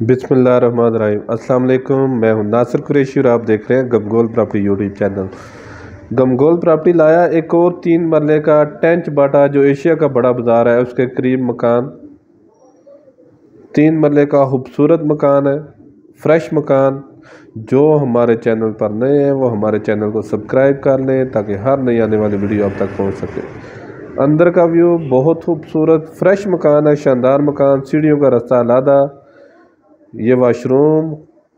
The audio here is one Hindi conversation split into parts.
बिस्मिल्लाहिर्रहमानिर्रहीम। अस्सलाम वालेकुम। मैं हूं नासिर कुरैशी और आप देख रहे हैं गमगोल प्रॉपर्टी यूट्यूब चैनल। गमगोल प्रॉपर्टी लाया एक और 3 मरले का टेंच बाटा जो एशिया का बड़ा बाज़ार है उसके करीब मकान। 3 मरले का खूबसूरत मकान है, फ्रेश मकान। जो हमारे चैनल पर नए हैं वो हमारे चैनल को सब्सक्राइब कर लें ताकि हर नई आने वाली वीडियो आप तक पहुंच सके। अंदर का व्यू बहुत खूबसूरत फ्रेश मकान है, शानदार मकान। सीढ़ियों का रास्ता अलग। ये वाशरूम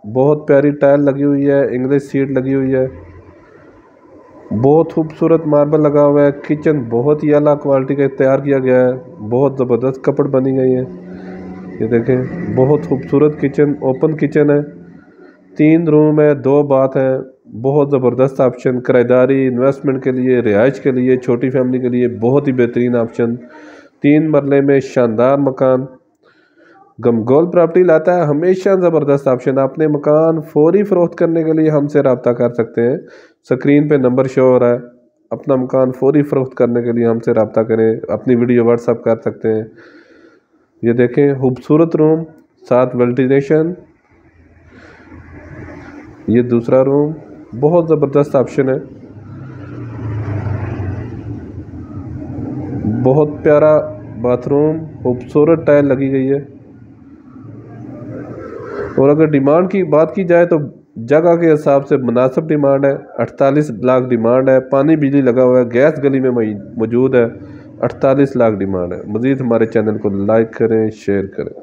बहुत प्यारी टाइल लगी हुई है, इंग्लिश सीट लगी हुई है, बहुत खूबसूरत मार्बल लगा हुआ है। किचन बहुत ही आला क्वालिटी का तैयार किया गया है, बहुत ज़बरदस्त कपड़ बनी गई है। ये देखें, बहुत खूबसूरत किचन, ओपन किचन है। 3 रूम है, 2 बाथ है। बहुत ज़बरदस्त ऑप्शन, किराएदारी, इन्वेस्टमेंट के लिए, रिहाइश के लिए, छोटी फैमिली के लिए बहुत ही बेहतरीन ऑप्शन। 3 मरले में शानदार मकान। गमगोल प्रॉपर्टी लाता है हमेशा ज़बरदस्त ऑप्शन। अपने मकान फौरी फ़रोख्त करने के लिए हमसे रब्ता कर सकते हैं। स्क्रीन पे नंबर शो हो रहा है। अपना मकान फौरी फ़रोख्त करने के लिए हमसे रब्ता करें, अपनी वीडियो व्हाट्सअप कर सकते हैं। ये देखें, खूबसूरत रूम, 7 वेंटिलेशन। ये दूसरा रूम, बहुत ज़बरदस्त ऑप्शन है, बहुत प्यारा बाथरूम, खूबसूरत टाइल लगी गई है। और अगर डिमांड की बात की जाए तो जगह के हिसाब से मुनासिब डिमांड है। 48 लाख डिमांड है। पानी बिजली लगा हुआ है, गैस गली में मौजूद है। 48 लाख डिमांड है। मज़ीद हमारे चैनल को लाइक करें, शेयर करें।